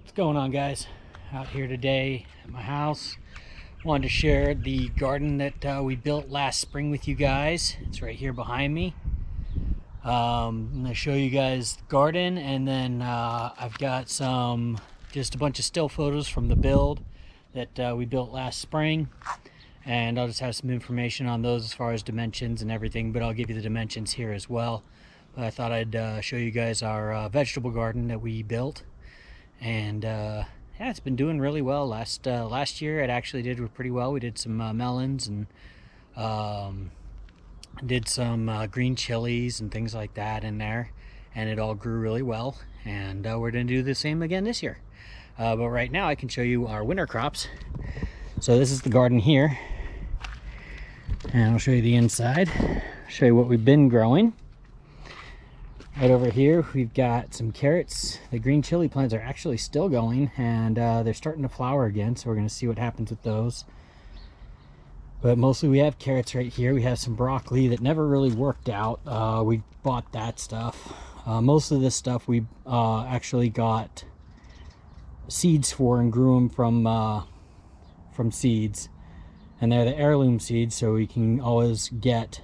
What's going on, guys? Out here today at my house. Wanted to share the garden that we built last spring with you guys. It's right here behind me. I'm going to show you guys the garden, and then I've got just a bunch of still photos from the build that we built last spring. And I'll just have some information on those as far as dimensions and everything, but I'll give you the dimensions here as well. But I thought I'd show you guys our vegetable garden that we built. And yeah, it's been doing really well. Last year it actually did pretty well. We did some melons and did some green chilies and things like that in there, and it all grew really well. And we're gonna do the same again this year. But right now I can show you our winter crops. So this is the garden here, and I'll show you the inside, show you what we've been growing. Right over here we've got some carrots. The green chili plants are actually still going, and they're starting to flower again, so we're going to see what happens with those. But mostly we have carrots right here. We have some broccoli that never really worked out. We bought that stuff. Most of this stuff we actually got seeds for and grew them from seeds, and they're the heirloom seeds, so we can always get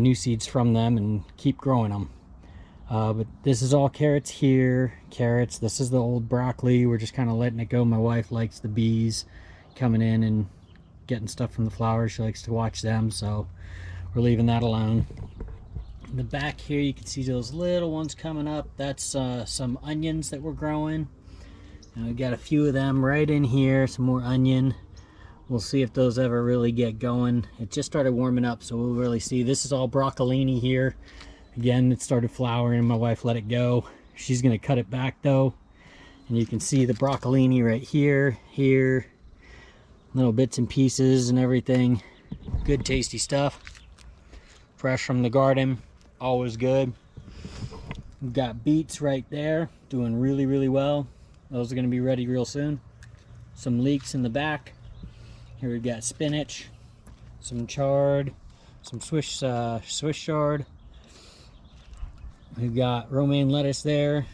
new seeds from them and keep growing them. But this is all carrots here. Carrots. This is the old broccoli. We're just kind of letting it go. My wife likes the bees coming in and getting stuff from the flowers. She likes to watch them, so we're leaving that alone. In the back here you can see those little ones coming up. That's some onions that we're growing, and we got a few of them right in here. Some more onion. We'll see if those ever really get going. It just started warming up, so we'll really see. This is all broccolini here. Again, it started flowering and my wife let it go. She's gonna cut it back though. And you can see the broccolini right here, little bits and pieces and everything. Good tasty stuff. Fresh from the garden, always good. We've got beets right there, doing really well. Those are gonna be ready real soon. Some leeks in the back. Here we've got spinach, some chard, some Swiss chard. We've got romaine lettuce there.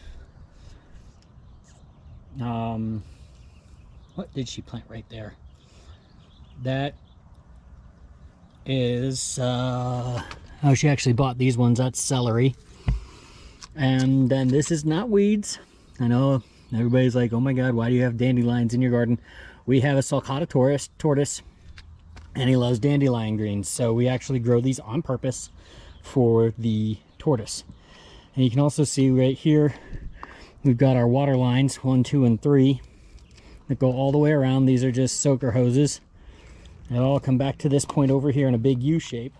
What did she plant right there? That is, oh, she actually bought these ones. That's celery. And then this is not weeds. I know everybody's like, oh my God, why do you have dandelions in your garden? We have a sulcata tortoise, and he loves dandelion greens, so we actually grow these on purpose for the tortoise. And you can also see right here we've got our water lines, 1, 2, and 3, that go all the way around. These are just soaker hoses. They all come back to this point over here in a big U shape,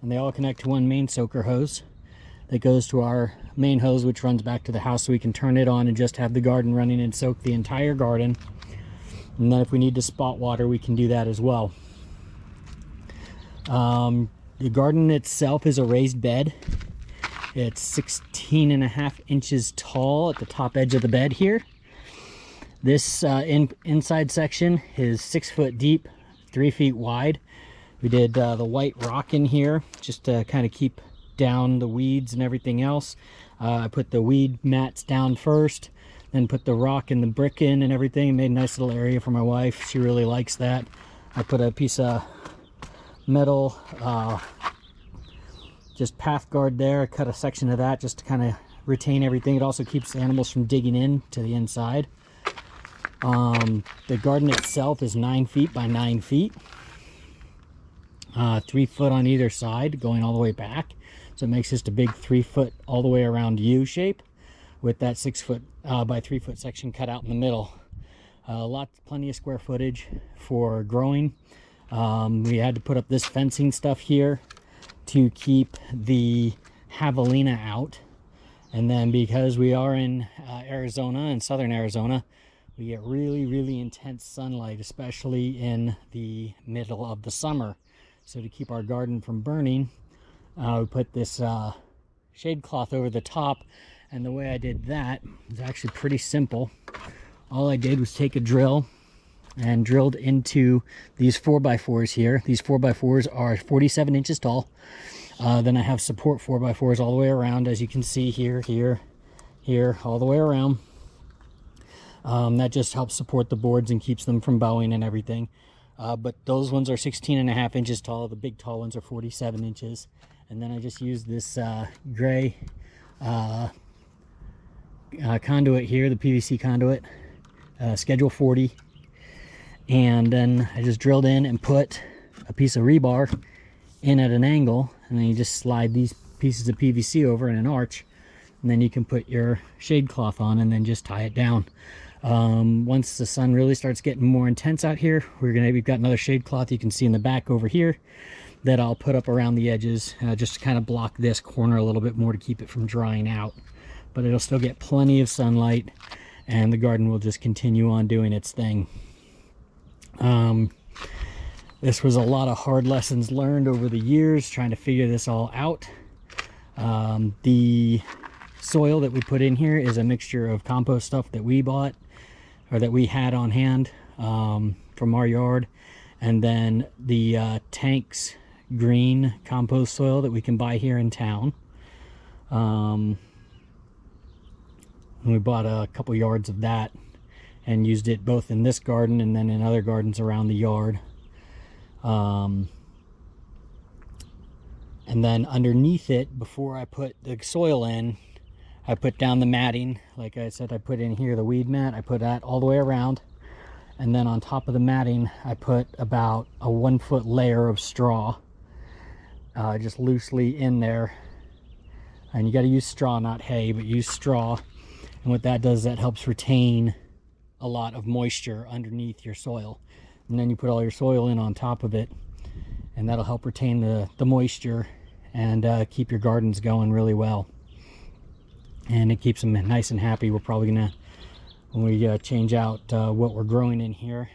and they all connect to one main soaker hose that goes to our main hose, which runs back to the house, so we can turn it on and just have the garden running and soak the entire garden. And then if we need to spot water, we can do that as well. The garden itself is a raised bed. It's 16.5 inches tall at the top edge of the bed here. This inside section is 6 foot deep, 3 feet wide. We did the white rock in here just to kind of keep down the weeds and everything else. I put the weed mats down first, then put the rock and the brick in and everything. Made a nice little area for my wife. She really likes that. I put a piece of metal just path guard there. I cut a section of that just to kind of retain everything. It also keeps the animals from digging in to the inside. The garden itself is 9 feet by 9 feet. 3 foot on either side going all the way back. So it makes just a big 3 foot all the way around U shape, with that 6 foot by 3 foot section cut out in the middle. Plenty of square footage for growing. We had to put up this fencing stuff here to keep the javelina out. And then because we are in Arizona, in southern Arizona, we get really intense sunlight, especially in the middle of the summer. So to keep our garden from burning, we put this shade cloth over the top. And the way I did that is actually pretty simple. All I did was take a drill and drilled into these 4x4s here. These 4x4s are 47 inches tall. Then I have support 4x4s all the way around, as you can see here, all the way around. That just helps support the boards and keeps them from bowing and everything. But those ones are 16.5 inches tall. The big tall ones are 47 inches. And then I just used this gray conduit here, the PVC conduit, schedule 40. And then I just drilled in and put a piece of rebar in at an angle, and then you just slide these pieces of PVC over in an arch, and then you can put your shade cloth on and then just tie it down. Once the sun really starts getting more intense out here, we've got another shade cloth you can see in the back over here that I'll put up around the edges, just to kind of block this corner a little bit more to keep it from drying out. But it'll still get plenty of sunlight, and the garden will just continue on doing its thing. This was a lot of hard lessons learned over the years trying to figure this all out. The soil that we put in here is a mixture of compost stuff that we bought, or that we had on hand from our yard, and then the Tanks green compost soil that we can buy here in town. We bought a couple yards of that and used it both in this garden and then in other gardens around the yard. And then underneath it, before I put the soil in, I put down the matting. Like I said, I put in here the weed mat. I put that all the way around. And then on top of the matting, I put about a 1 foot layer of straw, just loosely in there. And you got to use straw, not hay, but use straw. And what that does, that helps retain a lot of moisture underneath your soil. And then you put all your soil in on top of it, and that'll help retain the moisture and keep your gardens going really well. And it keeps them nice and happy. We're probably gonna, when we change out what we're growing in here,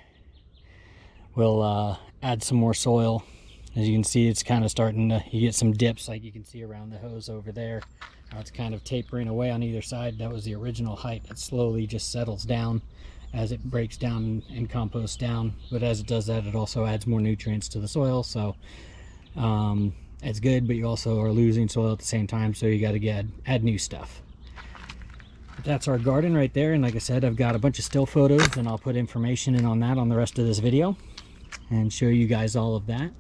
we'll add some more soil. As you can see, it's kind of starting to, you get some dips like you can see around the hose over there. Now it's kind of tapering away on either side. That was the original height. It slowly just settles down as it breaks down and composts down. But as it does that, it also adds more nutrients to the soil. So it's good, but you also are losing soil at the same time. So you got to add new stuff. But that's our garden right there. And like I said, I've got a bunch of still photos, and I'll put information in on that on the rest of this video and show you guys all of that.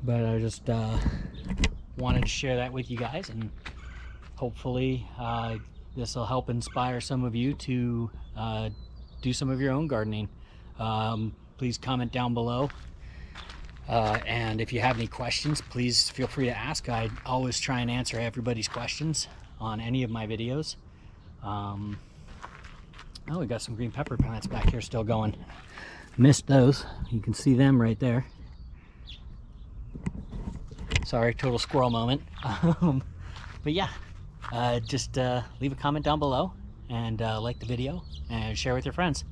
But I just wanted to share that with you guys, and hopefully this will help inspire some of you to do some of your own gardening. Please comment down below, and if you have any questions, please feel free to ask. I always try and answer everybody's questions on any of my videos. Oh, we got some green pepper plants back here still going. Missed those. You can see them right there. Sorry, total squirrel moment. But yeah, just leave a comment down below, and like the video and share with your friends.